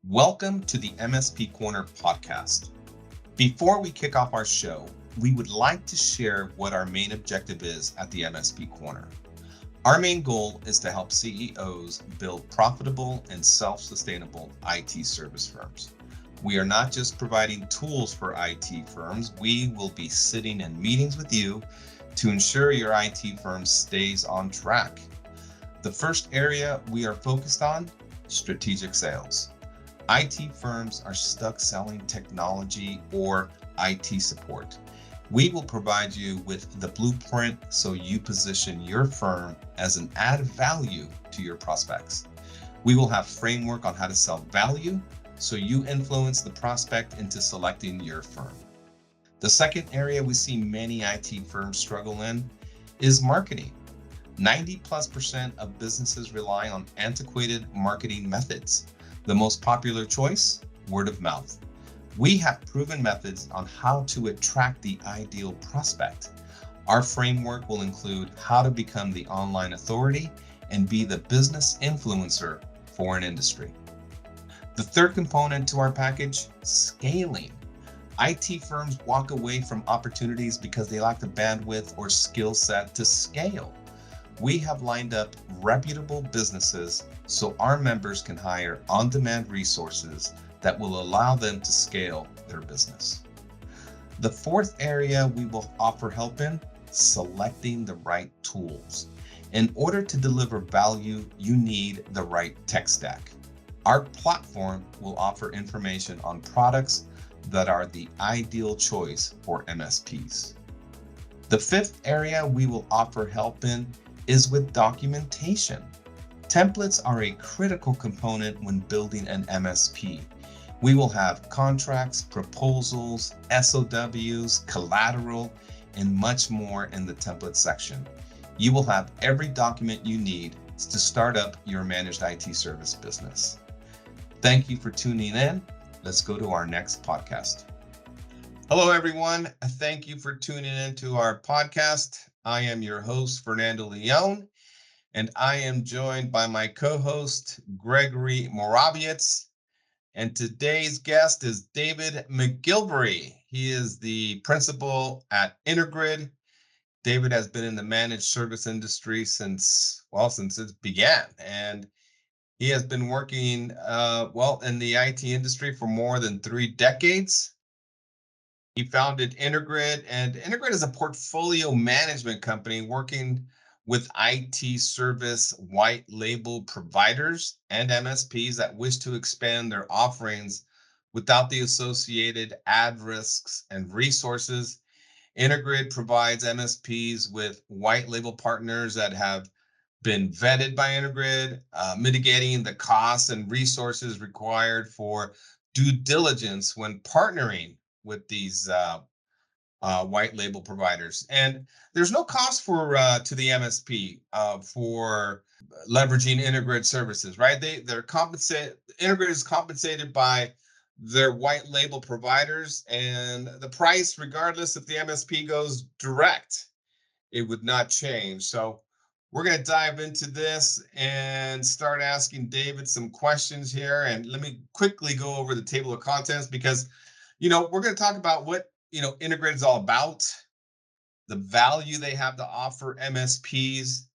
Welcome to the MSP Corner podcast. Before we kick off our show, we would like to share what our main objective is at the MSP Corner. Our main goal is to help CEOs build profitable and self-sustainable IT service firms. We are not just providing tools for IT firms, we will be sitting in meetings with you to ensure your IT firm stays on track. The first area we are focused on, strategic sales. IT firms are stuck selling technology or IT support. We will provide you with the blueprint so you position your firm as an added value to your prospects. We will have framework on how to sell value so you influence the prospect into selecting your firm. The second area we see many IT firms struggle in is marketing. 90+% of businesses rely on antiquated marketing methods. The most popular choice, word of mouth. We have proven methods on how to attract the ideal prospect. Our framework will include how to become the online authority and be the business influencer for an industry. The third component to our package, scaling. IT firms walk away from opportunities because they lack the bandwidth or skill set to scale. We have lined up reputable businesses so our members can hire on-demand resources that will allow them to scale their business. The fourth area we will offer help in, selecting the right tools. In order to deliver value, you need the right tech stack. Our platform will offer information on products that are the ideal choice for MSPs. The fifth area we will offer help in is with documentation. Templates are a critical component when building an MSP. We will have contracts, proposals, SOWs, collateral, and much more in the template section. You will have every document you need to start up your managed IT service business. Thank you for tuning in. Let's go to our next podcast. Hello, everyone. Thank you for tuning in to our podcast. I am your host, Fernando Leon, and I am joined by my co-host, Gregory Moravietz. And today's guest is David McGilvery. He is the principal at Intergrid. David has been in the managed service industry since it began. And he has been working, in the IT industry for more than 3 decades. He founded Intergrid, and Intergrid is a portfolio management company working with IT service white label providers and MSPs that wish to expand their offerings without the associated ad risks and resources. Intergrid provides MSPs with white label partners that have been vetted by Intergrid, mitigating the costs and resources required for due diligence when partnering with these white label providers. And there's no cost to the MSP for leveraging Intergrid services, right? They're compensated. Intergrid is compensated by their white label providers, and the price, regardless if the MSP goes direct, it would not change. So we're going to dive into this and start asking David some questions here. And let me quickly go over the table of contents because, we're going to talk about what, Intergrid is all about, the value they have to offer MSPs,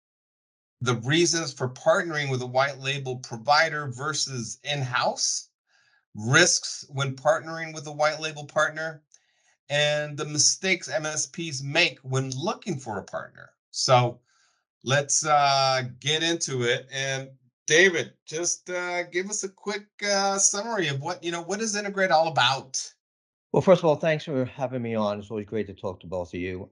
the reasons for partnering with a white label provider versus in-house, risks when partnering with a white label partner, and the mistakes MSPs make when looking for a partner. So let's get into it. And David, just give us a quick summary of what is Intergrid all about? Well, first of all, thanks for having me on. It's always great to talk to both of you.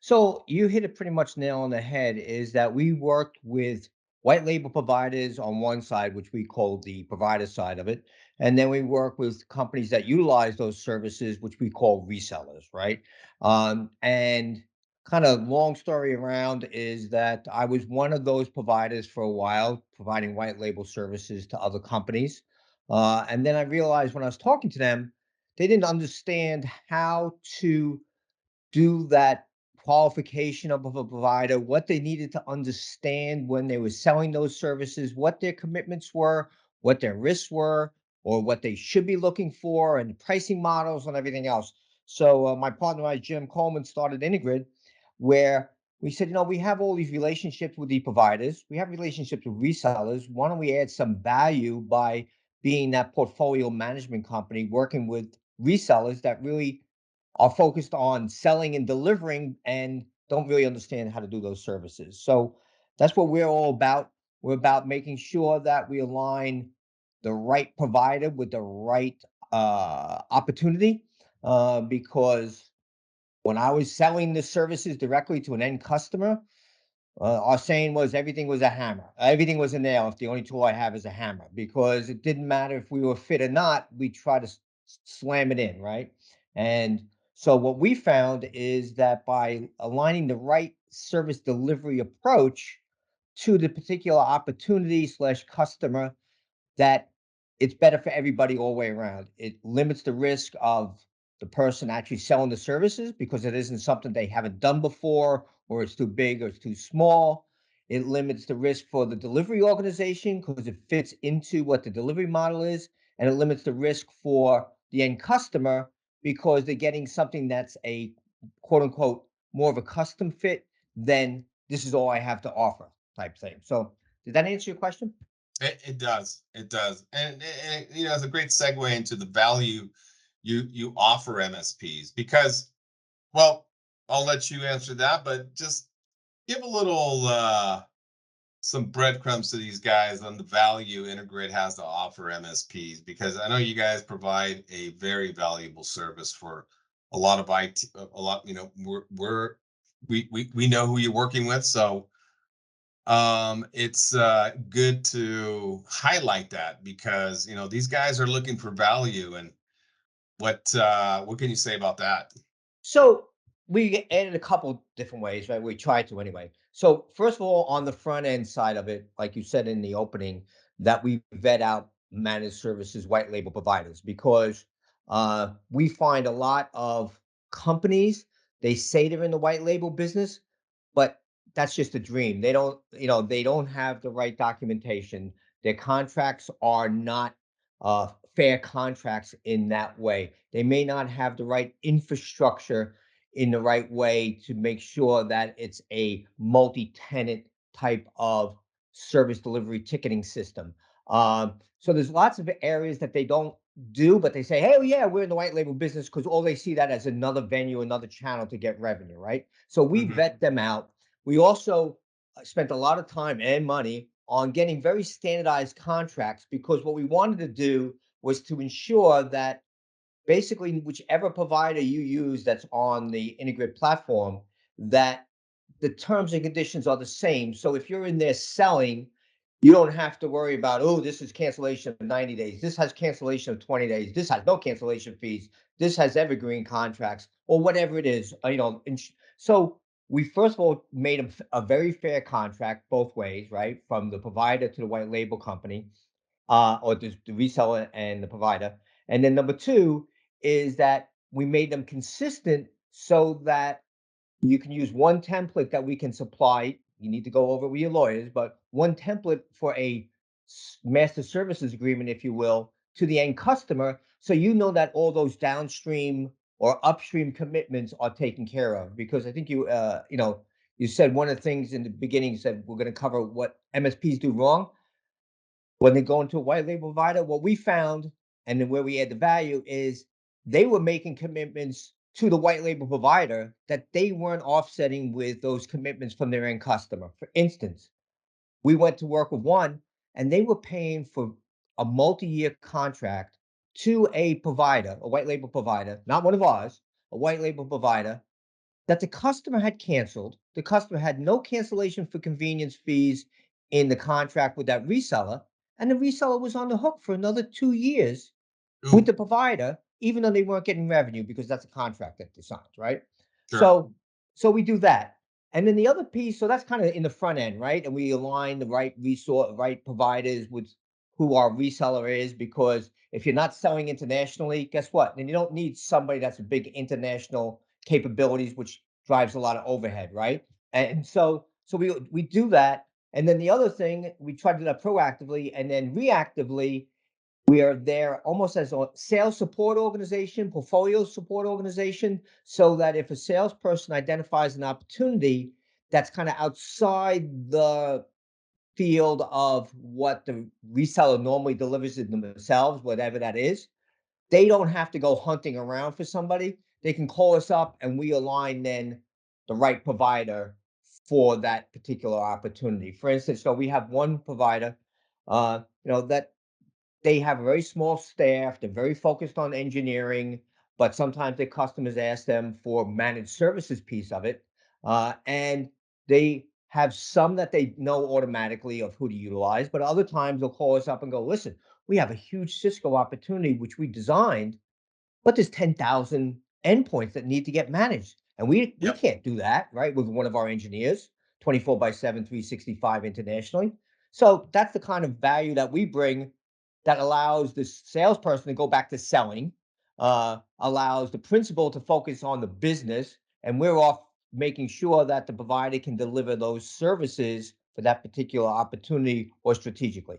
So you hit it pretty much nail on the head, is that we worked with white label providers on one side, which we call the provider side of it. And then we work with companies that utilize those services, which we call resellers, right? And kind of long story around is that I was one of those providers for a while, providing white label services to other companies. And then I realized when I was talking to them, they didn't understand how to do that qualification of a provider, what they needed to understand when they were selling those services, what their commitments were, what their risks were, or what they should be looking for and pricing models and everything else. So my partner and I, Jim Coleman, started Intergrid, where we said, we have all these relationships with the providers, we have relationships with resellers. Why don't we add some value by being that portfolio management company, working with resellers that really are focused on selling and delivering and don't really understand how to do those services. So that's what we're all about. We're about making sure that we align the right provider with the right opportunity. Because when I was selling the services directly to an end customer, our saying was everything was a hammer. Everything was a nail if the only tool I have is a hammer, because it didn't matter if we were fit or not, we try to slam it in, right? And so what we found is that by aligning the right service delivery approach to the particular opportunity slash customer, that it's better for everybody all the way around. It limits the risk of the person actually selling the services because it isn't something they haven't done before, or it's too big or it's too small. It limits the risk for the delivery organization because it fits into what the delivery model is. And it limits the risk for the end customer because they're getting something that's a quote unquote more of a custom fit than this is all I have to offer type thing. So, did that answer your question? It does. It does. And it's a great segue into the value you offer MSPs because, well, I'll let you answer that, but just give a little some breadcrumbs to these guys on the value Intergrid has to offer MSPs, because I know you guys provide a very valuable service for a lot of IT. A lot, we know who you're working with, so it's good to highlight that because these guys are looking for value. And what can you say about that? So we added a couple different ways, right? We tried to anyway. So first of all, on the front end side of it, like you said in the opening, that we vet out managed services white label providers, because we find a lot of companies, they say they're in the white label business, but that's just a dream. They don't have the right documentation. Their contracts are not fair contracts in that way. They may not have the right infrastructure in the right way to make sure that it's a multi-tenant type of service delivery ticketing system. So there's lots of areas that they don't do, but they say, "Hey, yeah, we're in the white label business," because all they see that as another venue, another channel to get revenue, right? So we Hmm. vet them out. We also spent a lot of time and money on getting very standardized contracts, because what we wanted to do was to ensure that basically whichever provider you use that's on the Intergrid platform, that the terms and conditions are the same. So if you're in there selling, you don't have to worry about, oh, this is cancellation of 90 days. This has cancellation of 20 days. This has no cancellation fees. This has evergreen contracts or whatever it is. So we first of all made a very fair contract both ways, right? From the provider to the white label company, or the reseller and the provider. And then number two is that we made them consistent so that you can use one template that we can supply. You need to go over with your lawyers, but one template for a master services agreement, if you will, to the end customer. So you know that all those downstream or upstream commitments are taken care of. Because I think you said one of the things in the beginning, you said we're going to cover what MSPs do wrong when they go into a white label provider. What we found, and then where we add the value, is they were making commitments to the white label provider that they weren't offsetting with those commitments from their end customer. For instance, we went to work with one, and they were paying for a multi-year contract to a provider, a white label provider, not one of ours, a white label provider that the customer had canceled. The customer had no cancellation for convenience fees in the contract with that reseller, and the reseller was on the hook for another 2 years with Ooh, the provider, even though they weren't getting revenue because that's a contract that they signed, right? sure. So we do that. And then the other piece, so that's kind of in the front end, right? And we align the right resource, right providers with who our reseller is, because if you're not selling internationally, guess what? Then you don't need somebody that's a big international capabilities, which drives a lot of overhead, right? And so we do that. And then the other thing, we try to do that proactively, and then reactively, We are there almost as a sales support organization, portfolio support organization, so that if a salesperson identifies an opportunity that's kind of outside the field of what the reseller normally delivers it themselves, whatever that is, they don't have to go hunting around for somebody. They can call us up and we align then the right provider for that particular opportunity. For instance, so we have one provider, that they have a very small staff. They're very focused on engineering, but sometimes their customers ask them for managed services piece of it. And they have some that they know automatically of who to utilize, but other times they'll call us up and go, listen, we have a huge Cisco opportunity, which we designed, but there's 10,000 endpoints that need to get managed. And we Yep. can't do that, right? With one of our engineers, 24 by 7, 365 internationally. So that's the kind of value that we bring that allows the salesperson to go back to selling, allows the principal to focus on the business, and we're off making sure that the provider can deliver those services for that particular opportunity or strategically.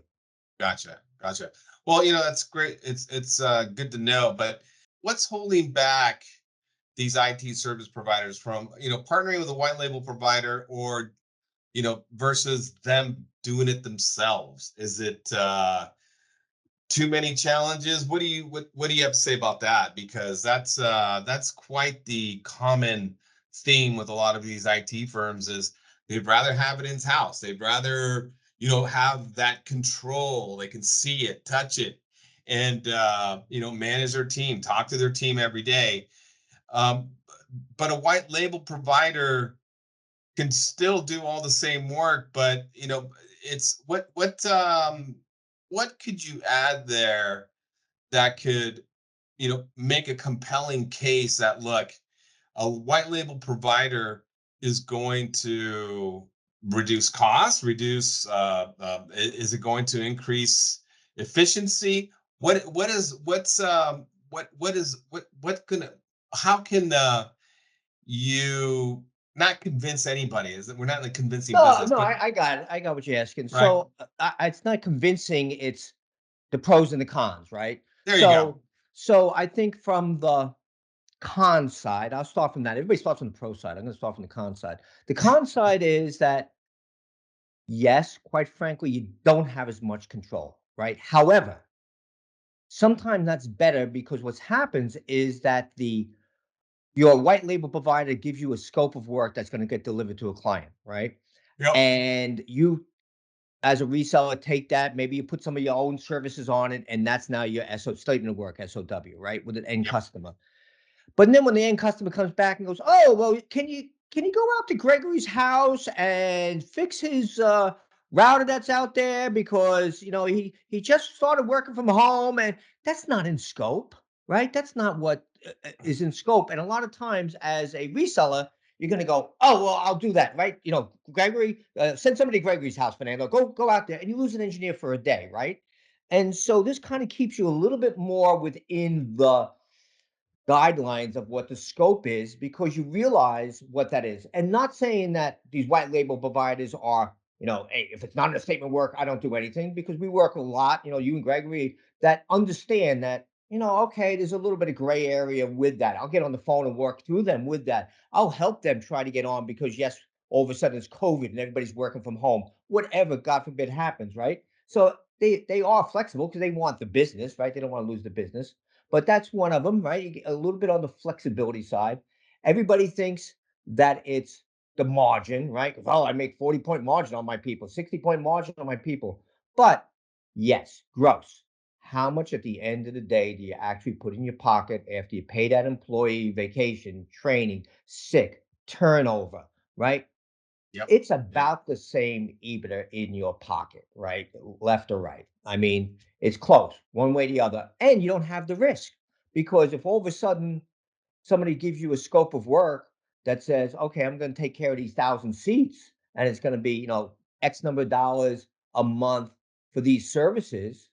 Gotcha. Gotcha. Well, that's great. It's good to know. But what's holding back these IT service providers from, partnering with a white label provider, or, versus them doing it themselves? Is it too many challenges? What do you have to say about that? Because that's quite the common theme with a lot of these IT firms is they'd rather have it in house. They'd rather, have that control. They can see it, touch it, and manage their team, talk to their team every day. Um, but a white label provider can still do all the same work, but it's what could you add there that could, make a compelling case that, look, a white label provider is going to reduce costs, reduce is it going to increase efficiency? What is what's what is what gonna how can you not convince anybody? Is that we're not in the convincing No, business, no, but I got it. I got what you're asking. right. So it's not convincing. It's the pros and the cons, right? There you go. So I think from the con side, I'll start from that. Everybody starts from the pro side. I'm going to start from the con side. The con side is that yes, quite frankly, you don't have as much control, right? However, sometimes that's better because what happens is that the your white label provider gives you a scope of work that's going to get delivered to a client, right? Yep. And you as a reseller, take that. Maybe you put some of your own services on it, and that's now your statement of work, SOW, right? With an end Yep. customer. But then when the end customer comes back and goes, "Oh, well, can you go out to Gregory's house and fix his router that's out there because he just started working from home and that's not in scope, right? That's not what is in scope." And a lot of times, as a reseller, you're going to go, "Oh, well, I'll do that, right? Gregory, send somebody to Gregory's house, Fernando. Go out there," and you lose an engineer for a day, right? And so this kind of keeps you a little bit more within the guidelines of what the scope is because you realize what that is. And not saying that these white label providers are, hey, if it's not in a statement of work, I don't do anything because we work a lot, you and Gregory that understand that, okay, there's a little bit of gray area with that. I'll get on the phone and work through them with that. I'll help them try to get on because yes, all of a sudden it's COVID and everybody's working from home. Whatever, God forbid, happens, right? So they are flexible because they want the business, right? They don't want to lose the business, but that's one of them, right? You get a little bit on the flexibility side. Everybody thinks that it's the margin, right? Oh, I make 40-point margin on my people, 60-point margin on my people. But yes, gross. How much at the end of the day do you actually put in your pocket after you pay that employee vacation, training, sick, turnover, right? Yep. It's Yep. about the same EBITDA in your pocket, right? Left or right. I mean, it's close one way or the other. And you don't have the risk because if all of a sudden somebody gives you a scope of work that says, okay, I'm going to take care of these 1,000 seats and it's going to be, X number of dollars a month for these services,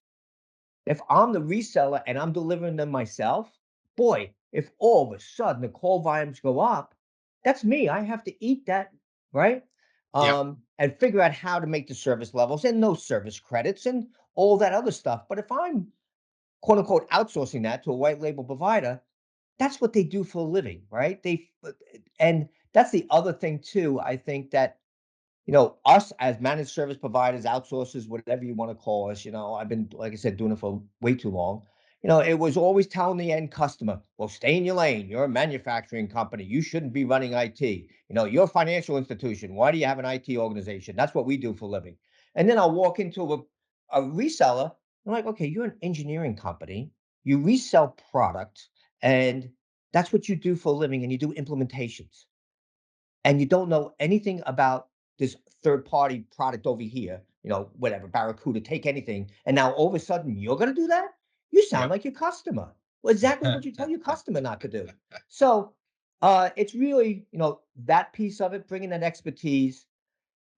if I'm the reseller and I'm delivering them myself, boy, if all of a sudden the call volumes go up, that's me. I have to eat that, right? Yep. And figure out how to make the service levels and those service credits and all that other stuff. But if I'm quote unquote outsourcing that to a white label provider, that's what they do for a living, right? And that's the other thing too. I think that us as managed service providers, outsourcers, whatever you want to call us, I've been, like I said, doing it for way too long. It was always telling the end customer, well, stay in your lane. You're a manufacturing company. You shouldn't be running IT. You're a financial institution. Why do you have an IT organization? That's what we do for a living. And then I'll walk into a reseller. I'm like, okay, you're an engineering company. You resell product, and that's what you do for a living, and you do implementations and you don't know anything about this third party product over here, whatever, Barracuda, take anything. And now all of a sudden you're going to do that? You sound Yep. like your customer. Well, exactly what you tell your customer not to do. So it's really, that piece of it, bringing that expertise,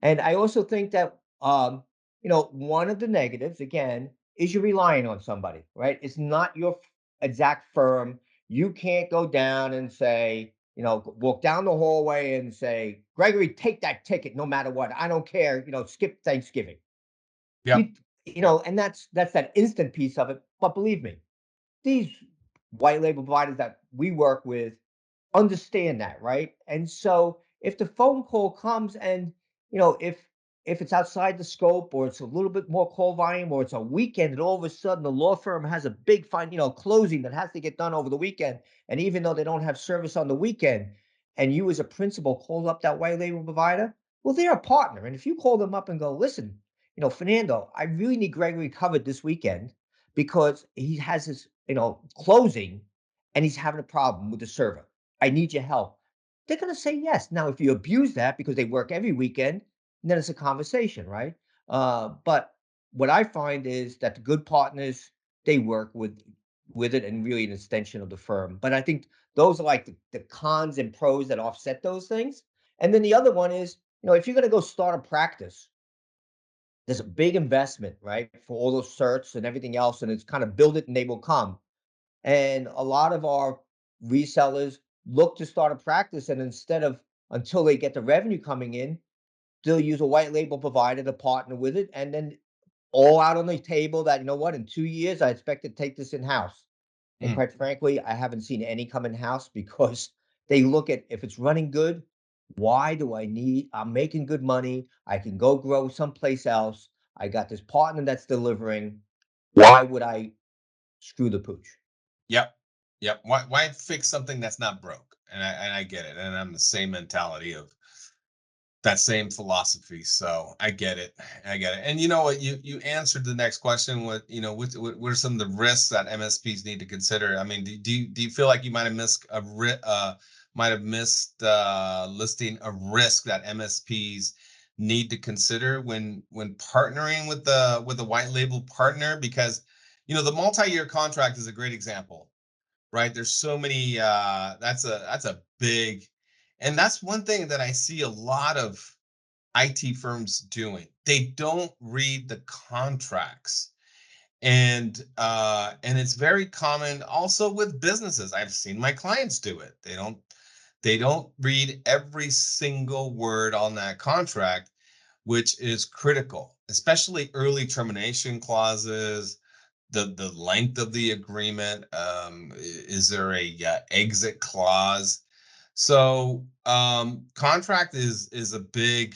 and I also think that one of the negatives again is you're relying on somebody, right? It's not your exact firm. You can't go down and say, walk down the hallway and say, Gregory, take that ticket no matter what. I don't care, skip Thanksgiving. Yep. You and that's that instant piece of it. But believe me, these white label providers that we work with understand that, right? And so if the phone call comes and, if it's outside the scope or it's a little bit more call volume or it's a weekend and all of a sudden the law firm has a big closing that has to get done over the weekend. And even though they don't have service on the weekend and you as a principal call up that white label provider, well, they're a partner. And if you call them up and go, listen, Fernando, I really need Gregory covered this weekend because he has his, closing and he's having a problem with the server. I need your help. They're going to say yes. Now, if you abuse that because they work every weekend, then it's a conversation, right? But what I find is that the good partners they work with it and really an extension of the firm. But I think those are like the cons and pros that offset those things. And then the other one is, if you're going to go start a practice, there's a big investment, right, for all those certs and everything else, and it's kind of build it and they will come. And a lot of our resellers look to start a practice, and instead of until they get the revenue coming in, they'll use a white label provider to partner with it. And then all out on the table that, what, in 2 years, I expect to take this in house. And Mm. quite frankly, I haven't seen any come in house because they look at if it's running good, why do I need? I'm making good money. I can go grow someplace else. I got this partner that's delivering. Why would I screw the pooch? Yep. Yep. Why fix something that's not broke? And I get it. And I'm the same mentality of that same philosophy. So I get it. I get it. And you know what? You answered the next question. What are some of the risks that MSPs need to consider? I mean, do you feel like you might have missed listing a risk that MSPs need to consider when partnering with a white label partner? Because the multi-year contract is a great example, right? There's so many. That's a big, and that's one thing that I see a lot of IT firms doing. They don't read the contracts, and it's very common also with businesses. I've seen my clients do it. They don't read every single word on that contract, which is critical, especially early termination clauses, the length of the agreement. Is there a exit clause? So contract is a big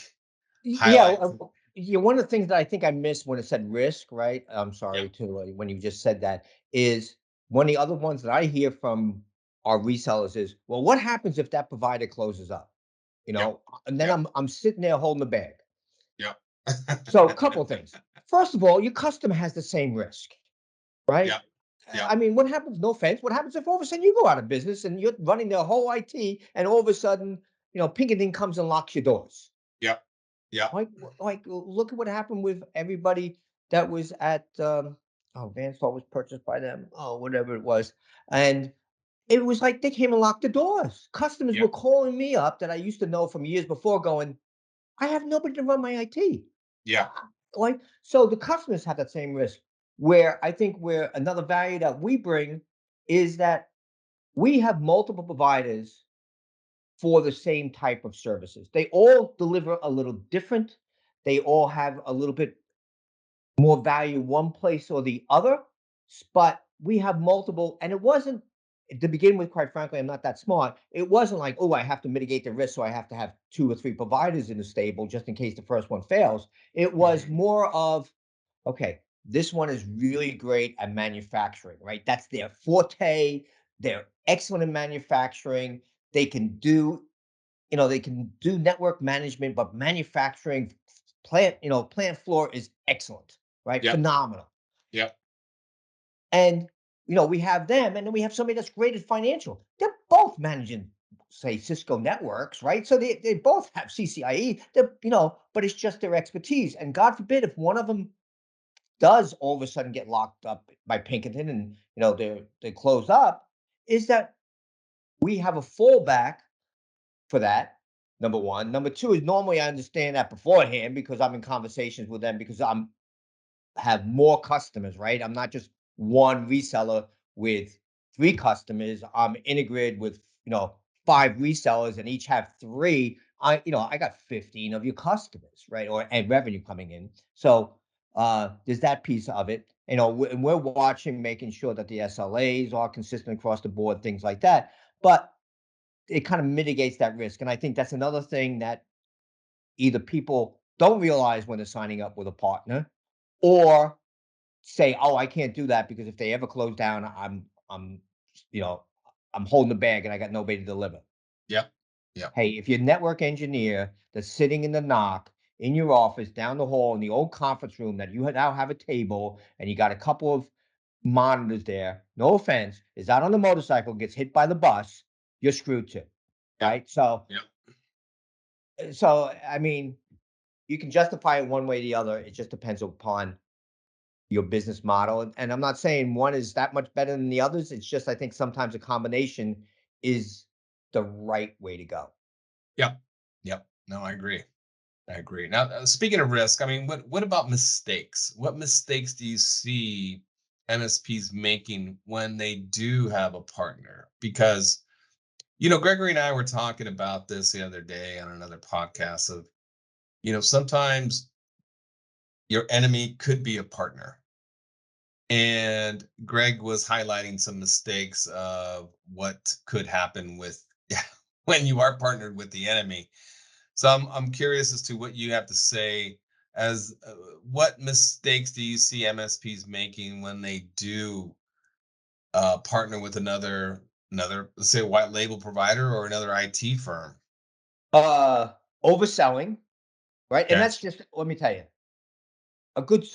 Yeah, highlight. yeah. One of the things that I think I missed when it said risk, right? I'm Yep. sorry to when you just said that is one of the other ones that I hear from our resellers is, well, what happens if that provider closes up? Yep. And then Yep. I'm sitting there holding the bag. Yep. So a couple of things. First of all, your customer has the same risk, right? Yep. Yep. I mean, what happens? No offense. What happens if all of a sudden you go out of business and you're running their whole IT, and all of a sudden, Pinkerton comes and locks your doors? Yep. Yep. Like, look at what happened with everybody that was at, Vanstar was purchased by them, whatever it was, and it was like they came and locked the doors. Customers were Yep. calling me up that I used to know from years before going, "I have nobody to run my IT." Yep. Like, so the customers have that same risk, where I think where another value that we bring is that we have multiple providers for the same type of services. They all deliver a little different. They all have a little bit more value one place or the other, but we have multiple, and it wasn't to begin with, quite frankly, I'm not that smart. It wasn't like, oh, I have to mitigate the risk, so I have to have 2 or 3 providers in the stable just in case the first one fails. It was Mhm. more of, okay, this one is really great at manufacturing, right? That's their forte. They're excellent in manufacturing. They can do, they can do network management, but manufacturing plant floor is excellent, right? Yep. Phenomenal. Yep. And we have them, and then we have somebody that's great at financial. They're both managing, say, Cisco networks, right? So they both have CCIE. But it's just their expertise. And God forbid if one of them does all of a sudden get locked up by Pinkerton and they close up, is that we have a fallback for that. Number one. Number two is normally I understand that beforehand because I'm in conversations with them because I'm have more customers, right? I'm not just one reseller with 3 customers. I'm Intergrid with, 5 resellers and each have 3. I got 15 of your customers, right? And revenue coming in. So there's that piece of it. And we're watching, making sure that the SLAs are consistent across the board, things like that. But it kind of mitigates that risk. And I think that's another thing that either people don't realize when they're signing up with a partner, or say, "Oh, I can't do that because if they ever close down, you know, I'm holding the bag and I got nobody to deliver." Yep. Yep. Hey, if you're a network engineer that's sitting in the knock in your office down the hall in the old conference room that you now have a table and you got a couple of monitors there, no offense, is out on the motorcycle, gets hit by the bus, you're screwed too, Yep. right? So, Yep. I mean, you can justify it one way or the other. It just depends upon your business model. And I'm not saying one is that much better than the others. It's just I think sometimes a combination is the right way to go. Yep. Yep. No, I agree. I agree. Now, speaking of risk, I mean, what about mistakes? What mistakes do you see MSPs making when they do have a partner? Because Gregory and I were talking about this the other day on another podcast of, sometimes your enemy could be a partner. And Greg was highlighting some mistakes of what could happen with when you are partnered with the enemy. So I'm curious as to what you have to say as what mistakes do you see MSPs making when they do partner with another, let's say, white label provider or another IT firm? Uh Overselling, right? And Okay. that's just, let me tell you, a good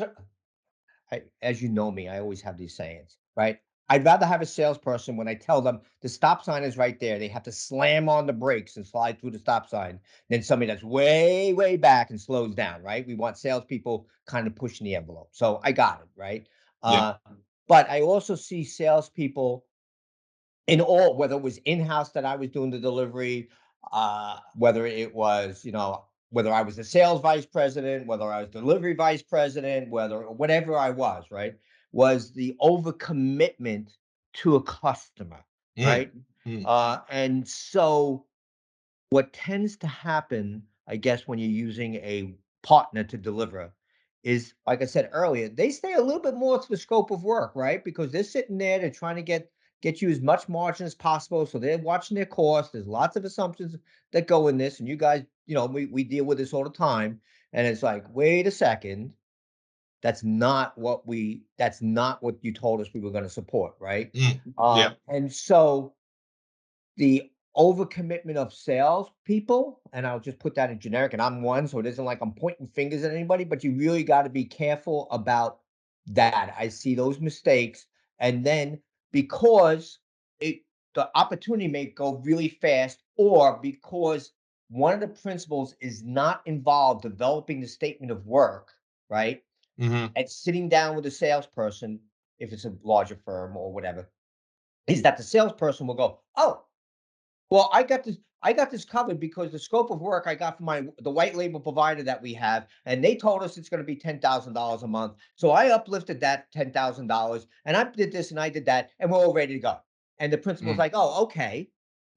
as you know me, I always have these sayings, right? I'd rather have a salesperson when I tell them the stop sign is right there. They have to slam on the brakes and slide through the stop sign than somebody that's way, way back and slows down, right? We want salespeople kind of pushing the envelope. So I got it, right? Yep. Uh, but I also see salespeople in all, whether it was in-house that I was doing the delivery, whether it was, whether I was the sales vice president, whether I was delivery vice president, whatever I was the overcommitment to a customer, Mm, right? mm, And so what tends to happen, I guess, when you're using a partner to deliver is, like I said earlier, they stay a little bit more to the scope of work, right? Because they're sitting there, they're trying to get you as much margin as possible. So they're watching their costs. There's lots of assumptions that go in this. And you guys, we deal with this all the time. And it's like, wait a second, that's not what you told us we were going to support, right? mm. Yep. And so the overcommitment of sales people, and I'll just put that in generic, and I'm one, so it isn't like I'm pointing fingers at anybody, but you really got to be careful about that. I see those mistakes, and then because it the opportunity may go really fast, or because one of the principals is not involved developing the statement of work, right? Hmm. And sitting down with a salesperson, if it's a larger firm or whatever, is that the salesperson will go, "Oh, well, I got this covered because the scope of work I got from the white label provider that we have, and they told us it's going to be $10,000 a month. So I uplifted that $10,000 and I did this and I did that, and we're all ready to go." And the principal's Mm, like, "Oh, okay,"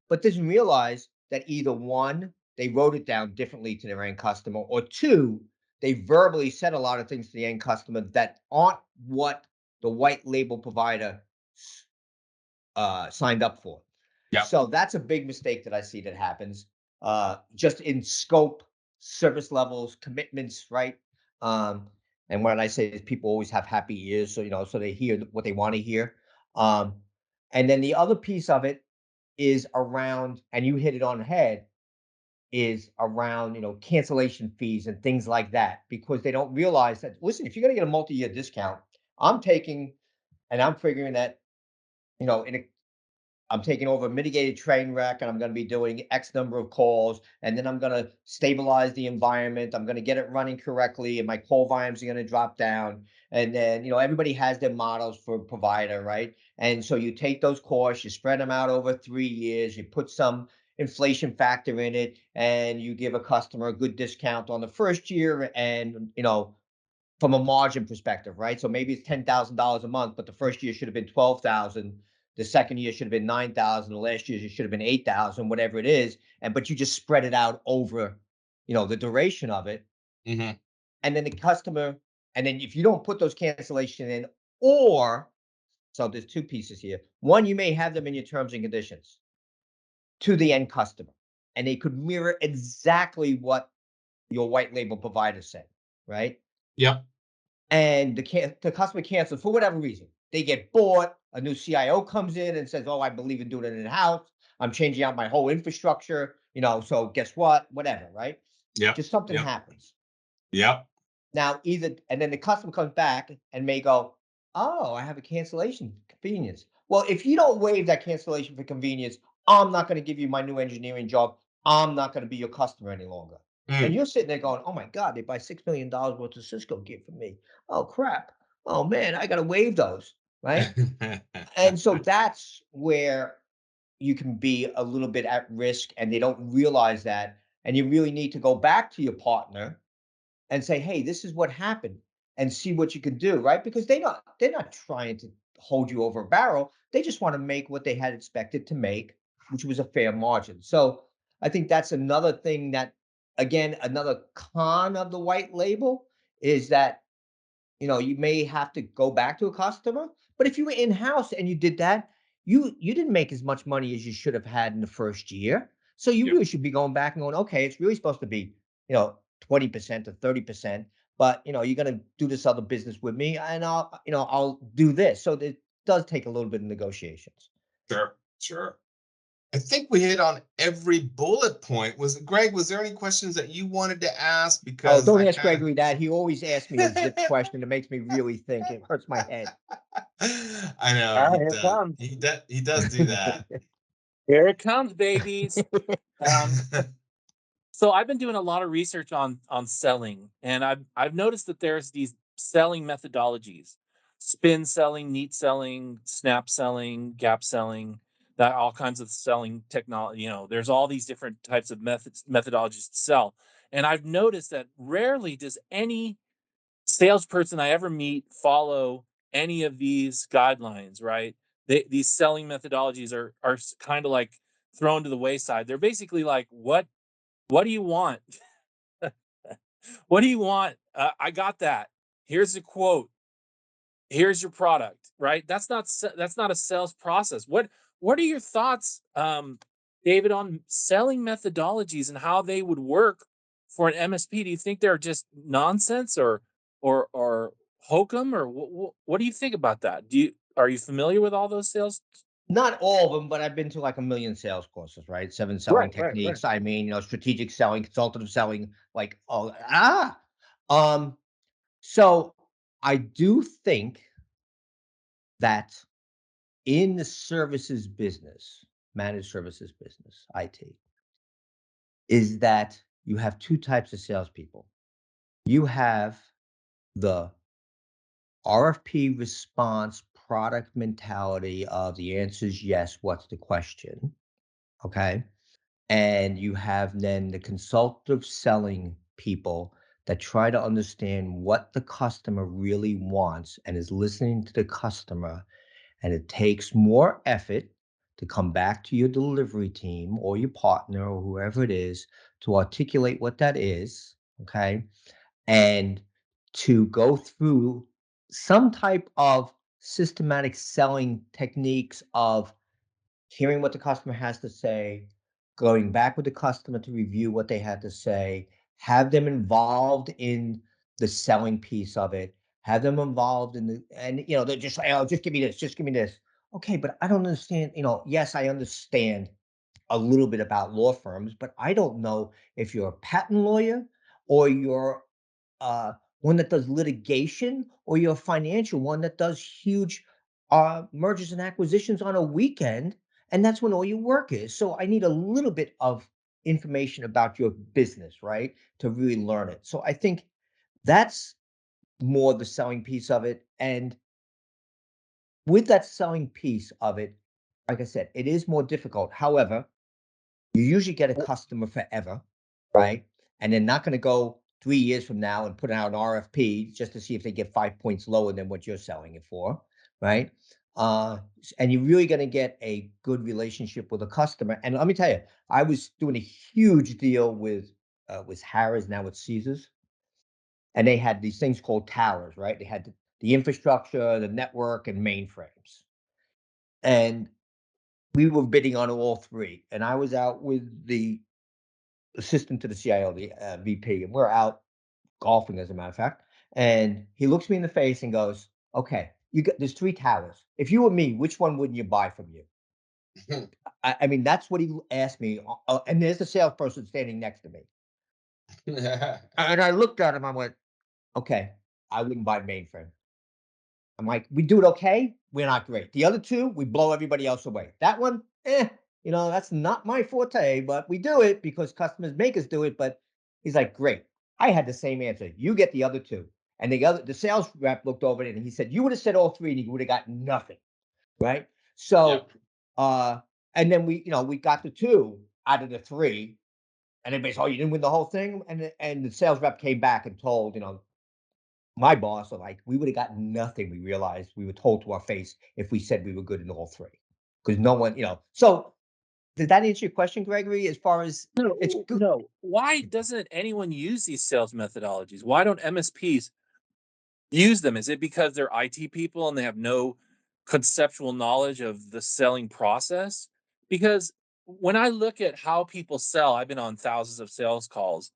but doesn't realize that either one, they wrote it down differently to their end customer, or two, they verbally said a lot of things to the end customer that aren't what the white label provider signed up for. Yep. So that's a big mistake that I see that happens, just in scope, service levels, commitments, right? Um, and what I say is people always have happy ears, so so they hear what they want to hear. Um, and then the other piece of it is around, and you hit it on the head, is around cancellation fees and things like that, because they don't realize that. Listen, if you're going to get a multi-year discount, I'm taking, and I'm figuring that in a I'm taking over a mitigated train wreck and I'm going to be doing X number of calls. And then I'm going to stabilize the environment. I'm going to get it running correctly and my call volumes are going to drop down. And then, everybody has their models for provider, right? And so you take those costs, you spread them out over 3 years, you put some inflation factor in it, and you give a customer a good discount on the first year. And, from a margin perspective, right? So maybe it's $10,000 a month, but the first year should have been 12,000. The second year should have been 9,000. The last year should have been 8,000, whatever it is. But you just spread it out over, the duration of it. Hmm. And then the customer, and then if you don't put those cancellation in, or so there's two pieces here. One, you may have them in your terms and conditions to the end customer, and they could mirror exactly what your white label provider said, right? Yep. And the customer cancels for whatever reason. They get bought. A new CIO comes in and says, "Oh, I believe in doing it in house. I'm changing out my whole infrastructure." So guess what? Whatever, right? Yep. Just something Yep. happens. Yep. Now, either and then the customer comes back and may go, "Oh, I have a cancellation convenience." Well, if you don't waive that cancellation for convenience, I'm not going to give you my new engineering job. I'm not going to be your customer any longer. And Mm. you're sitting there going, "Oh my God, they buy $6 million worth of Cisco gear from me. Oh crap. Oh man, I got to waive those." Right. And so that's where you can be a little bit at risk and they don't realize that. And you really need to go back to your partner and say, "Hey, this is what happened," and see what you can do, right? Because they're not trying to hold you over a barrel. They just want to make what they had expected to make, which was a fair margin. So I think that's another thing that, again, another con of the white label is that you may have to go back to a customer, but if you were in-house and you did that, you didn't make as much money as you should have had in the first year. So you Yep. really should be going back and going, okay, it's really supposed to be, 20% or 30%, but you're gonna do this other business with me and I'll do this. So it does take a little bit of negotiations. Sure. Sure. I think we hit on every bullet point. Was there any questions that you wanted to ask? Oh, Because don't I ask kind Gregory that. He always asks me a zip of question that makes me really think. It hurts my head. I know Ah, he here it does. comes. He does do that. Here it comes, babies. Um, so I've been doing a lot of research on selling, and I've noticed that there's these selling methodologies: spin selling, neat selling, snap selling, gap selling, that all kinds of selling technology. There's all these different types of methodologies to sell. And I've noticed that rarely does any salesperson I ever meet follow any of these guidelines, right? These selling methodologies are kind of like thrown to the wayside. They're basically like, what do you want? What do you want? I got that. Here's a quote. Here's your product, right? That's not a sales process. What are your thoughts, David, on selling methodologies and how they would work for an MSP? Do you think they're just nonsense or hokum, or what do you think about that? Are you familiar with all those sales? Not all of them, but I've been to like a million sales courses, right? Seven selling Right, right, right. techniques. I mean, strategic selling, consultative selling, like ah. Um, so I do think that in the services business, managed services business, IT, is that you have two types of salespeople. You have the RFP response product mentality of the answer is yes, what's the question? Okay. And you have then the consultative selling people that try to understand what the customer really wants and is listening to the customer. And it takes more effort to come back to your delivery team or your partner or whoever it is to articulate what that is. Okay. And to go through some type of systematic selling techniques of hearing what the customer has to say, going back with the customer to review what they had to say, have them involved in the selling piece of it, have them involved in the, and they're just like, oh, just give me this, just give me this. Okay, but I don't understand. Yes, I understand a little bit about law firms, but I don't know if you're a patent lawyer or you're one that does litigation or you're a financial one that does huge mergers and acquisitions on a weekend. And that's when all your work is. So I need a little bit of information about your business, right? To really learn it. So I think that's more the selling piece of it. And with that selling piece of it, like I said, it is more difficult. However, you usually get a customer forever, right? And they're not going to go 3 years from now and put out an RFP just to see if they get 5 points lower than what you're selling it for, right? And you're really going to get a good relationship with a customer. And let me tell you, I was doing a huge deal with Harris, now with Caesars, and they had these things called towers, right? They had the infrastructure, the network, and mainframes. And we were bidding on all three. And I was out with the assistant to the CIO, the VP, and we're out golfing, as a matter of fact. And he looks me in the face and goes, "Okay, there's three towers. If you were me, which one wouldn't you buy from you?" I mean, that's what he asked me. And there's the salesperson standing next to me. And I looked at him. I went, "Okay, I wouldn't buy mainframe." I'm like, "We do it okay. We're not great. The other two, we blow everybody else away. That one, that's not my forte, but we do it because customers make us do it." But he's like, "Great." I had the same answer. You get the other two. And the sales rep looked over it and he said, "You would have said all three and you would have got nothing." Right. So, and then we got the two out of the three. And everybody's, "Oh, you didn't win the whole thing." And the sales rep came back and told, my boss, are like, we would have gotten nothing. We realized we were told to our face if we said we were good in all three, because no one. So did that answer your question, Gregory? As far as it's No, good. no. Why doesn't anyone use these sales methodologies? Why don't MSPs use them? Is it because they're IT people and they have no conceptual knowledge of the selling process? Because when I look at how people sell, I've been on thousands of sales calls.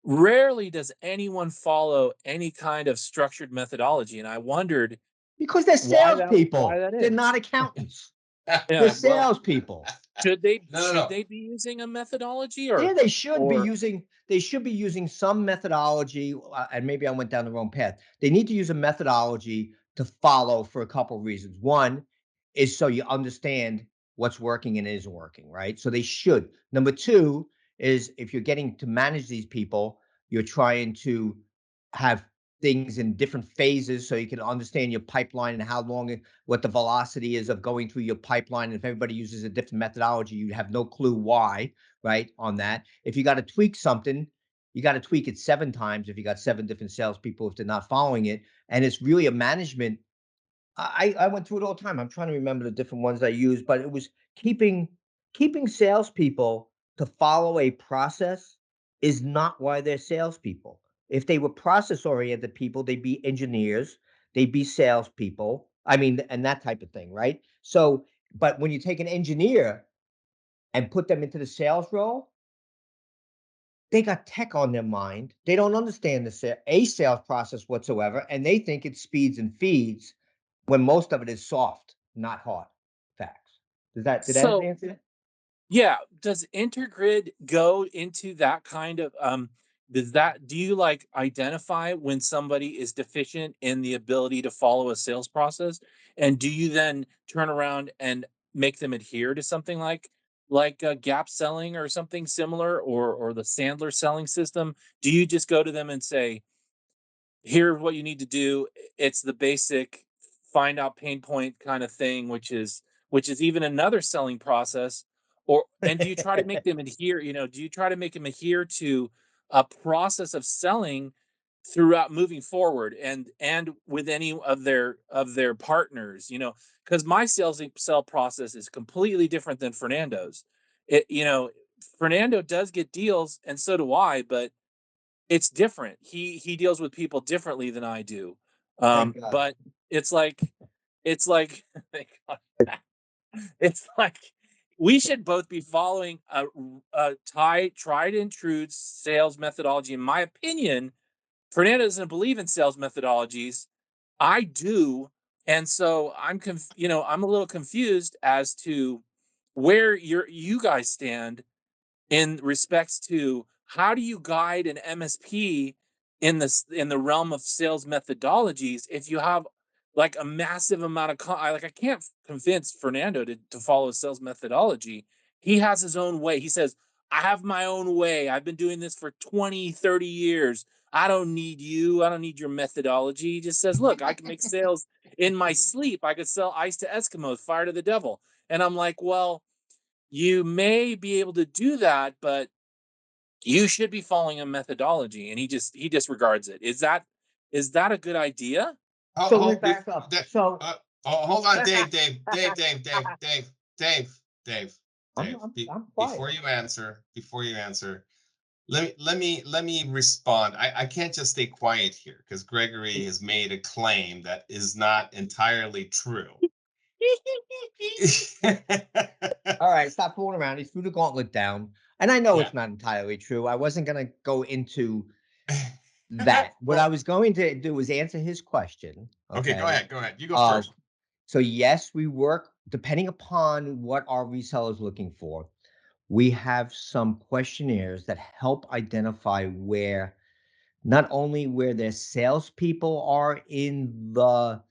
Rarely does anyone follow any kind of structured methodology, and I wondered Because they're why salespeople. that They're is. not accountants. They're Yeah, well, salespeople. should they No, no, should no. they be using a methodology Yeah, or they should be using some methodology, and maybe I went down the wrong path. They need to use a methodology to follow for a couple of reasons. One is so you understand what's working and isn't working, right? So they should. Number two is if you're getting to manage these people, you're trying to have things in different phases so you can understand your pipeline and how long what the velocity is of going through your pipeline. And if everybody uses a different methodology, you have no clue why, right? On that. If you got to tweak something, you got to tweak it 7 times if you got 7 different salespeople if they're not following it. And it's really a management. I went through it all the time. I'm trying to remember the different ones I used, but it was keeping salespeople to follow a process is not why they're salespeople. If they were process oriented people, they'd be engineers, they'd be salespeople. I mean, and that type of thing, right? So, but when you take an engineer and put them into the sales role, they got tech on their mind. They don't understand a sales process whatsoever, and they think it speeds and feeds when most of it is soft, not hard facts. Did that so? answer it? Yeah, does Intergrid go into that kind of do you like identify when somebody is deficient in the ability to follow a sales process? And do you then turn around and make them adhere to something like gap selling or something similar, or the Sandler selling system? Do you just go to them and say, here's what you need to do? It's the basic find out pain point kind of thing, which is even another selling process. Or and do you try to make them adhere? Do you try to make them adhere to a process of selling throughout moving forward, and with any of their partners? Because my sell process is completely different than Fernando's. Fernando does get deals, and so do I, but it's different. He deals with people differently than I do. Thank God. But it's like it's like it's like we should both be following a tried and true sales methodology. In my opinion, Fernando doesn't believe in sales methodologies. I do, and so I'm a little confused as to where you guys stand in respects to how do you guide an MSP in the realm of sales methodologies if you have like a massive amount of I can't convince Fernando to follow a sales methodology. He has his own way. He says, I have my own way. I've been doing this for 20, 30 years. I don't need you. I don't need your methodology. He just says, look, I can make sales in my sleep. I could sell ice to Eskimos, fire to the devil. And I'm like, well, you may be able to do that, but you should be following a methodology. And he disregards it. Is that a good idea? Oh, So let me hold, back up. So hold on, Dave. I'm quiet. Before you answer, let me respond. I can't just stay quiet here because Gregory has made a claim that is not entirely true. All right, stop fooling around. He threw the gauntlet down. And I know Yeah. it's not entirely true. I wasn't going to go into that. What I was going to do was answer his question. Okay, go Okay. ahead. Go ahead. You go Uh, first. so, yes, we work depending upon what our reseller is looking for. We have some questionnaires that help identify where not only where their salespeople are in the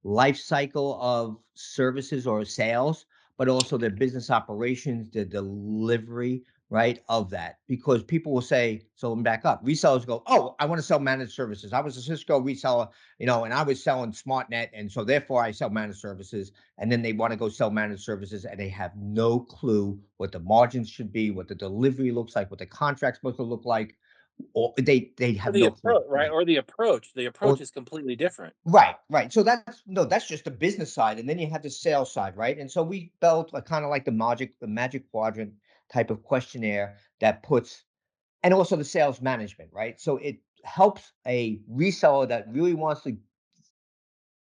life cycle of services or sales, but also their business operations, the delivery, right, of that. Because people will say, so let me back up. Resellers go, oh, I want to sell managed services. I was a Cisco reseller, and I was selling SmartNet. And so therefore I sell managed services. And then they want to go sell managed services and they have no clue what the margins should be, what the delivery looks like, what the contract's supposed to look like, or they Or have the no clue, approach, right? right? Or the approach. The Or approach is completely different. right. So that's no, that's just the business side, and then you have the sales side, right? And so we built a kind of like the magic quadrant type of questionnaire that puts, and also the sales management, right? So it helps a reseller that really wants to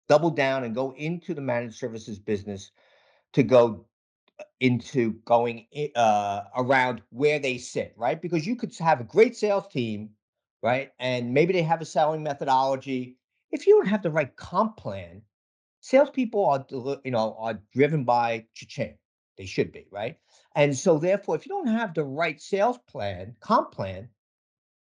double down and go into the managed services business to go into going around where they sit, right? Because you could have a great sales team, right? And maybe they have a selling methodology. If you don't have the right comp plan, salespeople are driven by cha-ching. They should be, right? And so therefore, if you don't have the right sales plan, comp plan,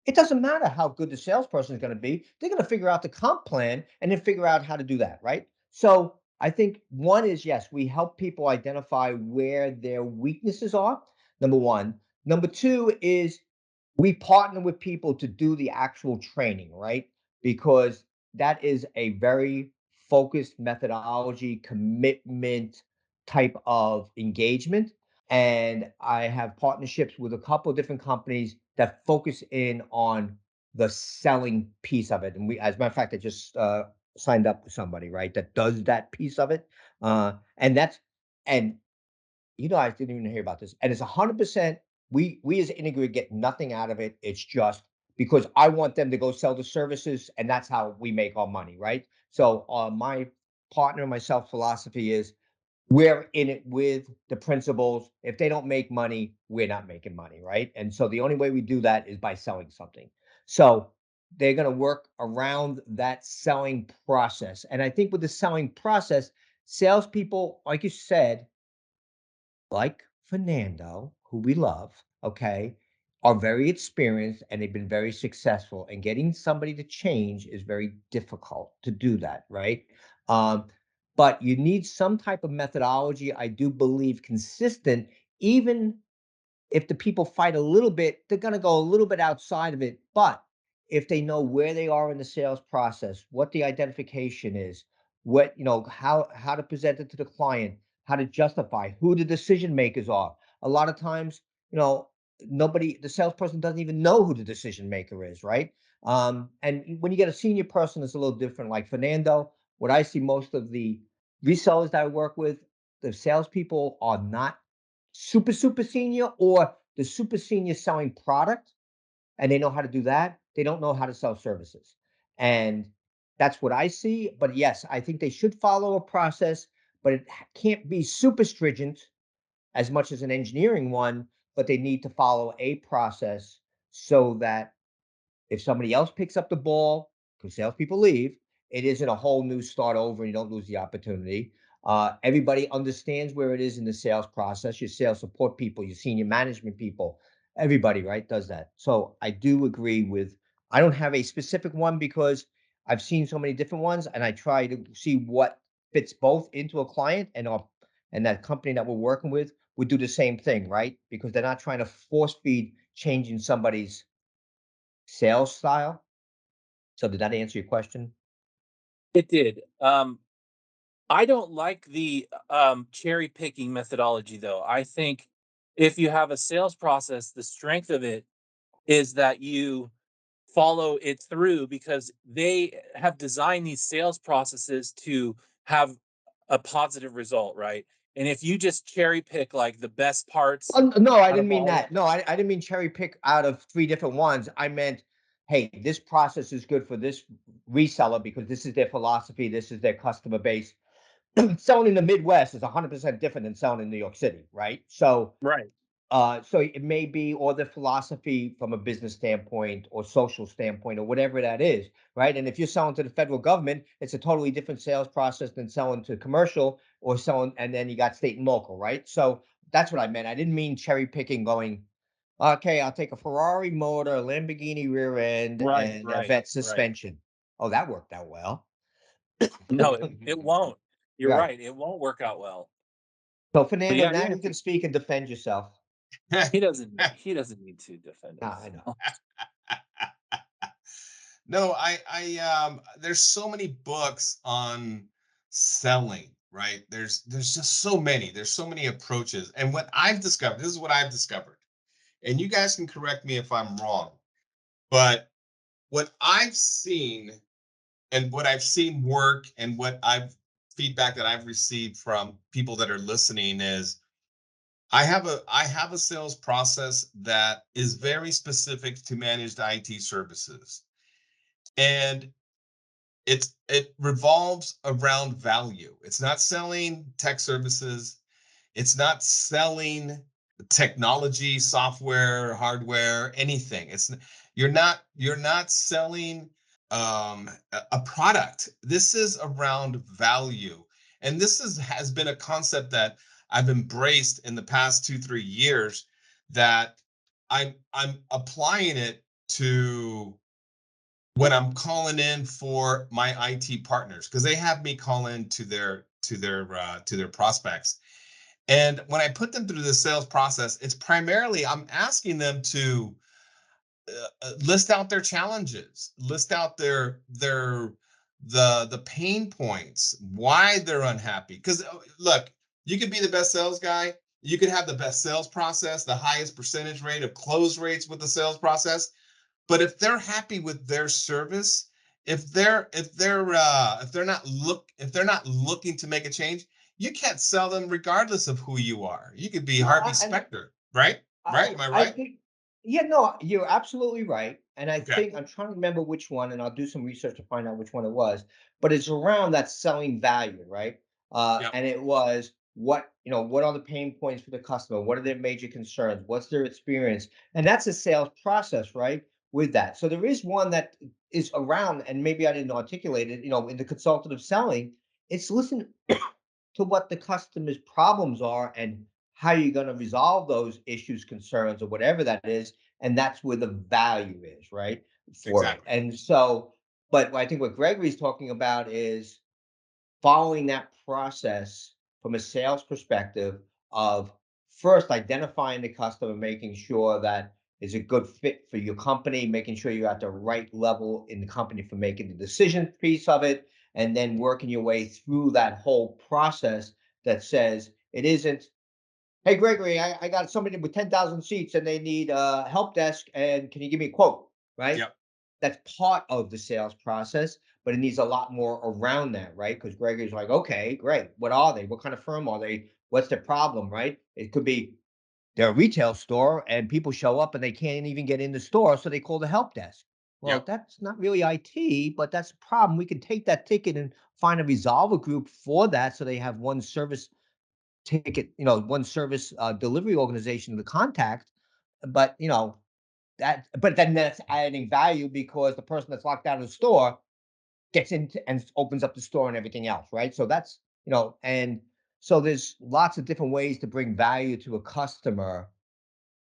it doesn't matter how good the salesperson is going to be. They're going to figure out the comp plan and then figure out how to do that, right? So I think one is yes, we help people identify where their weaknesses are. Number one. Number two is we partner with people to do the actual training, right? Because that is a very focused methodology, commitment type of engagement. And I have partnerships with a couple of different companies that focus in on the selling piece of it. And as a matter of fact, I just signed up with somebody, right, that does that piece of it. And that's, and I didn't even hear about this. And it's 100%. We as Intergrid get nothing out of it. It's just because I want them to go sell the services, and that's how we make our money, right? So my partner and myself philosophy is we're in it with the principals. If they don't make money, we're not making money, right? And so the only way we do that is by selling something. So they're going to work around that selling process. And I think with the selling process, salespeople, like you said, like Fernando, who we love, okay, are very experienced and they've been very successful. And getting somebody to change is very difficult to do that, right? Um, but you need some type of methodology, I do believe, consistent, even if the people fight a little bit, they're going to go a little bit outside of it. But if they know where they are in the sales process, what the identification is, what, how to present it to the client, how to justify who the decision makers are. A lot of times, the salesperson doesn't even know who the decision maker is, right? And when you get a senior person, it's a little different. Like Fernando, what I see most of the resellers that I work with, the salespeople are not super senior, or the super senior selling product and they know how to do that. They don't know how to sell services. And That's what I see. But yes, I think they should follow a process, but it can't be super stringent as much as an engineering one, but they need to follow a process so that if somebody else picks up the ball, because salespeople leave, it isn't a whole new start over and you don't lose the opportunity. Everybody understands where it is in the sales process. Your sales support people, your senior management people, everybody, right, does that. So I do agree with, I don't have a specific one because I've seen so many different ones and I try to see what fits both into a client and that company that we're working with would do the same thing, right? Because they're not trying to force feed changing somebody's sales style. So did that answer your question? It did. I don't like the cherry picking methodology, though. I think if you have a sales process, the strength of it is that you follow it through because they have designed these sales processes to have a positive result, right? And if you just cherry pick like the best parts No, I out didn't of mean all of that. No, I didn't mean cherry pick out of 3 different ones. I meant, hey, this process is good for this reseller because this is their philosophy, this is their customer base. Selling in the Midwest is 100% different than selling in New York City, right? So right. so it may be or the philosophy from a business standpoint or social standpoint or whatever that is, right? And if you're selling to the federal government, it's a totally different sales process than selling to commercial or selling, and then you got state and local, right? So that's what I meant. I didn't mean cherry picking, going, okay, I'll take a Ferrari motor, a Lamborghini rear end, Right, and a right, vet right. suspension. Oh, that worked out well. No, it won't. You're Right. right. It won't work out well. So But Fernando, yeah, now even you if can speak and defend yourself. he doesn't need to defend No, I know. himself. No, there's so many books on selling, right? There's just so many. There's so many approaches. And what I've discovered, this is what I've discovered. And you guys can correct me if I'm wrong, but what I've seen and what I've seen work and what I've feedback that I've received from people that are listening is I have a sales process that is very specific to managed IT services. And it revolves around value. It's not selling tech services. It's not selling technology, software, hardware, anything. You're not selling a product. This is around value, and has been a concept that I've embraced in the past 2-3 years. That I'm applying it to when I'm calling in for my IT partners because they have me call in to their prospects. And when I put them through the sales process, it's primarily I'm asking them to list out their challenges, list out the pain points, why they're unhappy. Because look, you could be the best sales guy, you could have the best sales process, the highest percentage rate of close rates with the sales process, but if they're happy with their service, if they're not looking to make a change, you can't sell them regardless of who you are. You could be No, Harvey and Specter, right? Right? Am I I right? think, yeah, no, you're absolutely right. And I Okay. think I'm trying to remember which one, and I'll do some research to find out which one it was. But it's around that selling value, right? Yep. And it was what are the pain points for the customer? What are their major concerns? What's their experience? And that's a sales process, right? With that. So there is one that is around, and maybe I didn't articulate it, in the consultative selling, it's listen to what the customer's problems are and how you're going to resolve those issues, concerns, or whatever that is. And that's where the value is, right? For it. Exactly. And so, but I think what Gregory's talking about is following that process from a sales perspective of first identifying the customer, making sure that is a good fit for your company, making sure you're at the right level in the company for making the decision piece of it, and then working your way through that whole process that says it isn't, hey Gregory, I got somebody with 10,000 seats and they need a help desk, and can you give me a quote? Right? Yep. That's part of the sales process, but it needs a lot more around that, right? Because Gregory's like, okay, great. What are they? What kind of firm are they? What's their problem, right? It could be they're a retail store and people show up and they can't even get in the store, so they call the help desk. Well, Yep. that's not really IT, but that's a problem. We can take that ticket and find a resolver group for that so they have one service ticket, one service delivery organization to contact. But but then that's adding value because the person that's locked out of the store gets into and opens up the store and everything else, right? So that's and so there's lots of different ways to bring value to a customer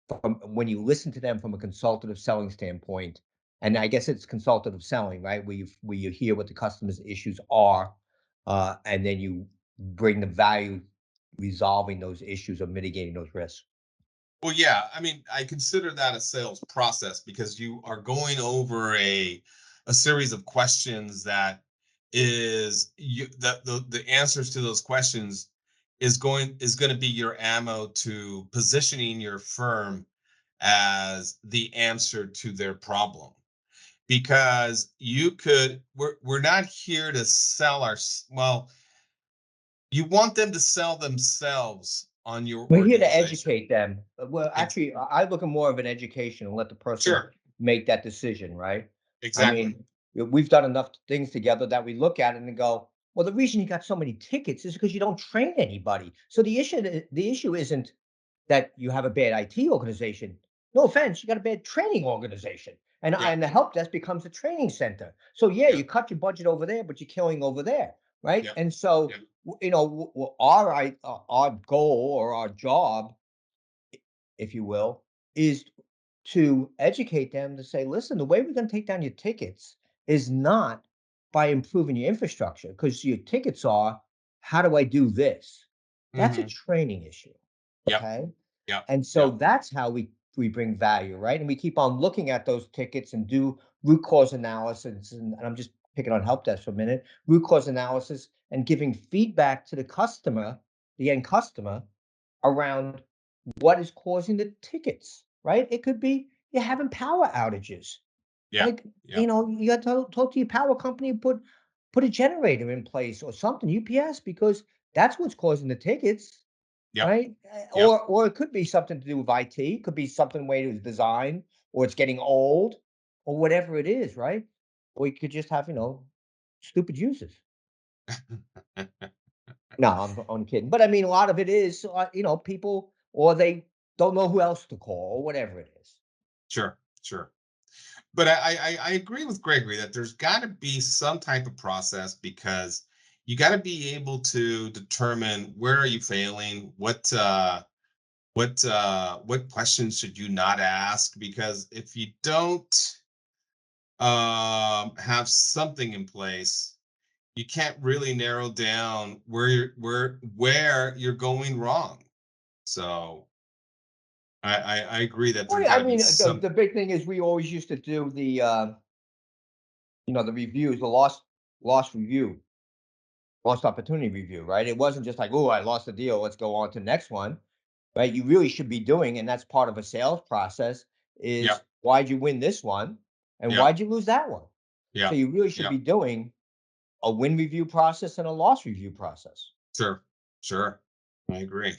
from when you listen to them from a consultative selling standpoint. And I guess it's consultative selling, right? Where you hear what the customer's issues are, and then you bring the value resolving those issues or mitigating those risks. Well, yeah, I mean, I consider that a sales process because you are going over a series of questions that is you that the answers to those questions is going to be your ammo to positioning your firm as the answer to their problem. Because we're not here to sell well, you want them to sell themselves on your We're here to organization. educate them. Well, Ex- actually, I look at more of an education and let the person sure, make that decision, right? I exactly. mean, we've done enough things together that we look at it and go, well, the reason you got so many tickets is because you don't train anybody. So the issue isn't that you have a bad IT organization. No offense, you got a bad training organization. And, Yeah, and the help desk becomes a training center. So yeah, yeah, you cut your budget over there, but you're killing over there, right? yeah, And so yeah, our goal or our job, if you will, is to educate them to say, listen, the way we're going to take down your tickets is not by improving your infrastructure, because your tickets are, how do I do this? That's a hmm, training issue. yep, Okay. yep, And so yep, that's how we bring value, right? And we keep on looking at those tickets and do root cause analysis. And I'm just picking on help desk for a minute, root cause analysis and giving feedback to the customer, the end customer, around what is causing the tickets, right? It could be you're having power outages. yeah, Like, yep, you got to talk to your power company, put a generator in place or something, UPS, because that's what's causing the tickets, yep, right? yep. Or it could be something to do with IT, could be something way to design, or it's getting old, or whatever it is, right? Or you could just have, stupid users. No, I'm only kidding. But I mean, a lot of it is, people, or they don't know who else to call, or whatever it is. Sure, sure. But I agree with Gregory that there's got to be some type of process because you got to be able to determine where are you failing, what questions should you not ask, because if you don't have something in place, you can't really narrow down where you're going wrong. So I agree that Well, there's yeah, got I to be mean, the some. big thing is we always used to do the reviews, the lost review, lost opportunity review, right? It wasn't just like, oh, I lost the deal, let's go on to the next one, right? You really should be doing, and that's part of a sales process, is Yep, why'd you win this one and yep, why'd you lose that one? So yep, you really should be yep. doing a win review process and a loss review process. Sure, sure. I agree.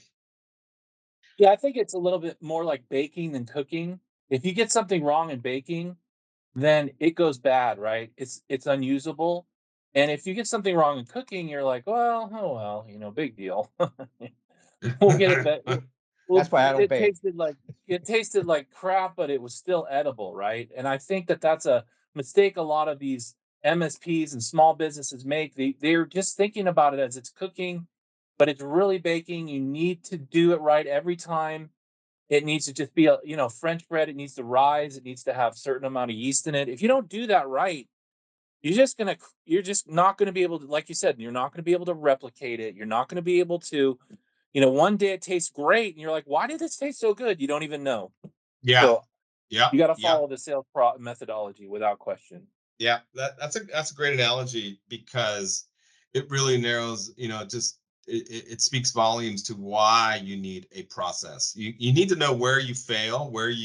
Yeah, I think it's a little bit more like baking than cooking. If you get something wrong in baking, then it goes bad, right? It's unusable. And if you get something wrong in cooking, you're like, well, oh well, big deal. We'll get it back. That's why I don't It bake. tasted like crap, but it was still edible, right? And I think that that's a mistake a lot of these MSPs and small businesses make. They're just thinking about it as it's cooking, but it's really baking. You need to do it right every time. It needs to just be French bread. It needs to rise. It needs to have certain amount of yeast in it. If you don't do that right, you're just not gonna be able to, like you said, you're not gonna be able to replicate it. You're not gonna be able to, one day it tastes great, and you're like, why did this taste so good? You don't even know. Yeah, So yeah, you got to yeah, follow the sales methodology without question. yeah. That's a great analogy because it really narrows. Just it speaks volumes to why you need a process. You need to know where you fail, what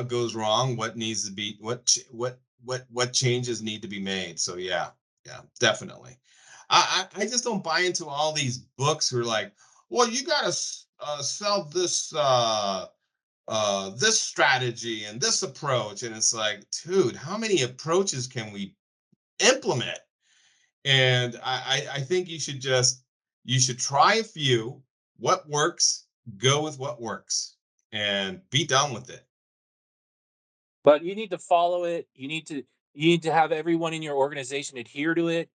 goes wrong, what needs to be what changes need to be made. So yeah, yeah, definitely. I just don't buy into all these books who are like, well, you got to sell this this strategy and this approach, and it's like, dude, how many approaches can we implement? And I think you should try a few. What works, go with what works, and be done with it. But you need to follow it. You need to have everyone in your organization adhere to it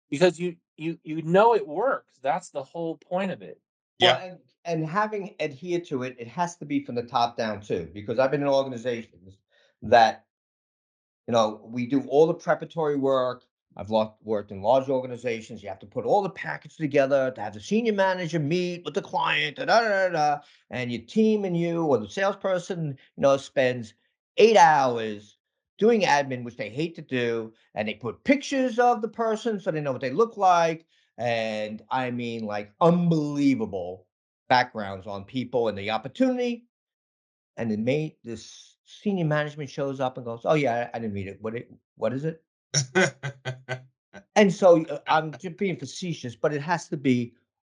because you know it works. That's the whole point of it. Well, Yeah. and having adhered to it, it has to be from the top down too, because I've been in organizations that we do all the preparatory work. Worked in large organizations. You have to put all the package together to have the senior manager meet with the client, da, da, da, da, and your team and you or the salesperson, spends 8 hours doing admin, which they hate to do, and they put pictures of the person so they know what they look like, and I mean, like unbelievable backgrounds on people and the opportunity, and this senior management shows up and goes, "Oh yeah, I didn't read it. What is it?" And so I'm just being facetious, but it has to be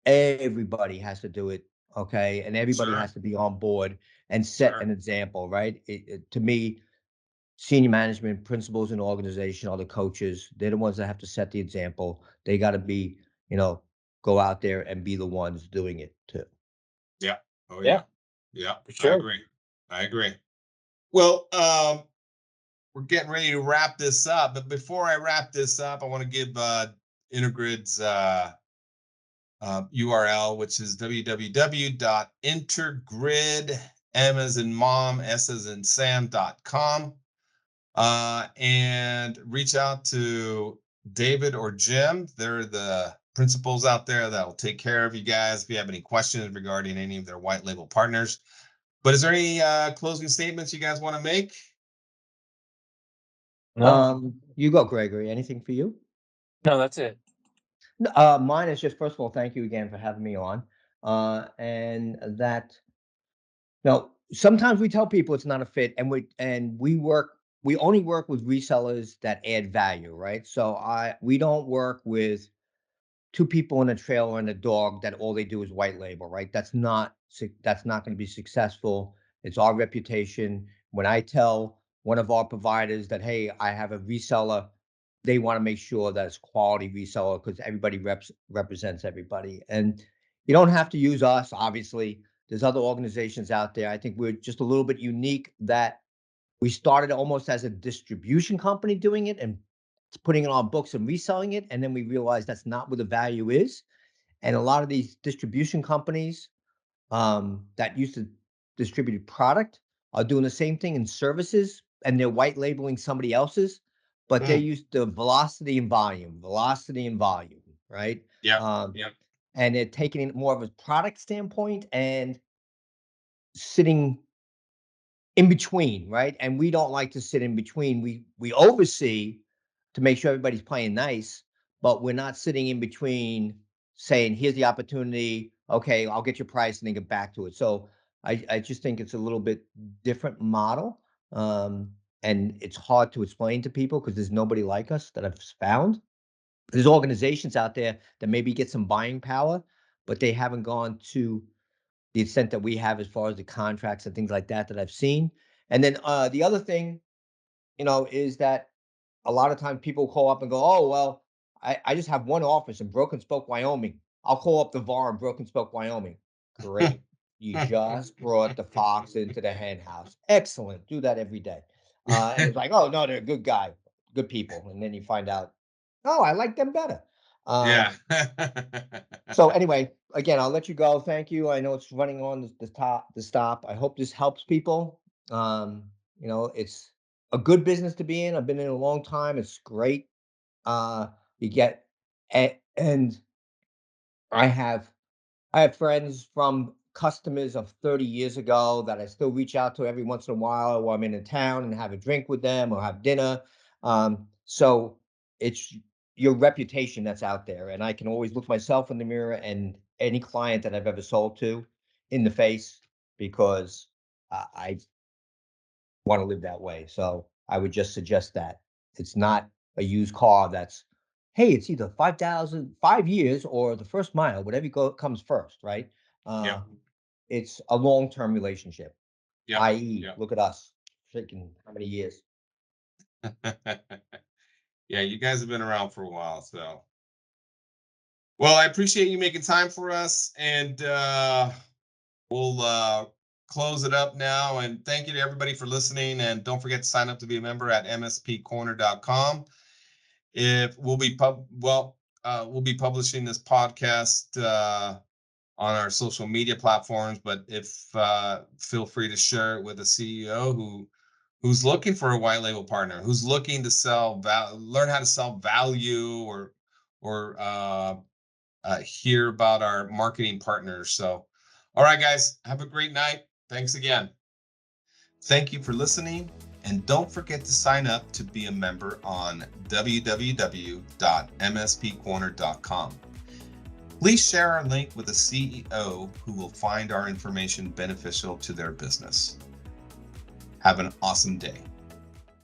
everybody has to do it, okay, and everybody Sure. has to be on board and set Sure. an example, right? To me, senior management, principals in the organization are the coaches. They're the ones that have to set the example. They got to be, you know, go out there and be the ones doing it too. Yeah. Oh Yeah, yeah. Yeah. for I sure. agree. I agree. Well, we're getting ready to wrap this up, but before I wrap this up, I want to give Intergrid's URL, which is www.intergrid, M as in mom, S as in Sam.com. And reach out to David or Jim. They're the principals out there that will take care of you guys if you have any questions regarding any of their white label partners. But is there any closing statements you guys want to make? No, You go, Gregory. Anything for you? no, that's it. Mine is just, first of all, thank you again for having me on. And that now sometimes we tell people it's not a fit, and we only work with resellers that add value, right? So we don't work with two people in a trailer and a dog that all they do is white label, right? That's not going to be successful. It's our reputation. When I tell one of our providers that, hey, I have a reseller, they want to make sure that it's quality reseller because everybody represents everybody. And you don't have to use us, obviously. There's other organizations out there. I think we're just a little bit unique that we started almost as a distribution company doing it and putting it on books and reselling it. And then we realized that's not where the value is. And a lot of these distribution companies that used to distribute product are doing the same thing in services, and they're white labeling somebody else's, but they're Mm, used to velocity and volume, right? yeah. Yeah. And they're taking it more of a product standpoint and sitting in between, right? And we don't like to sit in between. We oversee to make sure everybody's playing nice, but we're not sitting in between saying, here's the opportunity. Okay, I'll get your price and then get back to it. So I just think it's a little bit different model. Um, and it's hard to explain to people because there's nobody like us that I've found. There's organizations out there that maybe get some buying power, but they haven't gone to the extent that we have as far as the contracts and things like that I've seen. And then the other thing, is that a lot of times people call up and go, "Oh, well, I just have one office in Broken Spoke, Wyoming. I'll call up the VAR in Broken Spoke, Wyoming." Great. You just brought the fox into the hen house. Excellent. Do that every day. And it's like, "Oh, no, they're a good guy, good people." And then you find out, "Oh, I like them better." Yeah. So anyway, again, I'll let you go. Thank you. I know it's running on the stop. I hope this helps people. It's a good business to be in. I've been in a long time. It's great. You get and I have I have friends from customers of 30 years ago that I still reach out to every once in a while while I'm in a town and have a drink with them or have dinner. So it's your reputation that's out there. And I can always look myself in the mirror and any client that I've ever sold to in the face because I want to live that way. So I would just suggest that it's not a used car that's, hey, it's either 5,000, 5 years or the first mile, whatever comes first, right? Yeah. Uh, it's a long-term relationship. Yep. i.e., Yep. look at us, freaking how many years? Yeah, you guys have been around for a while, so. Well, I appreciate you making time for us, and we'll close it up now. And thank you to everybody for listening. And don't forget to sign up to be a member at mspcorner.com. If we'll be we'll be publishing this podcast on our social media platforms. But if feel free to share it with a CEO who's looking for a white label partner, who's looking to learn how to sell value, or hear about our marketing partners. So, all right, guys, have a great night. Thanks again. Thank you for listening, and don't forget to sign up to be a member on www.mspcorner.com. Please share our link with a CEO who will find our information beneficial to their business. Have an awesome day.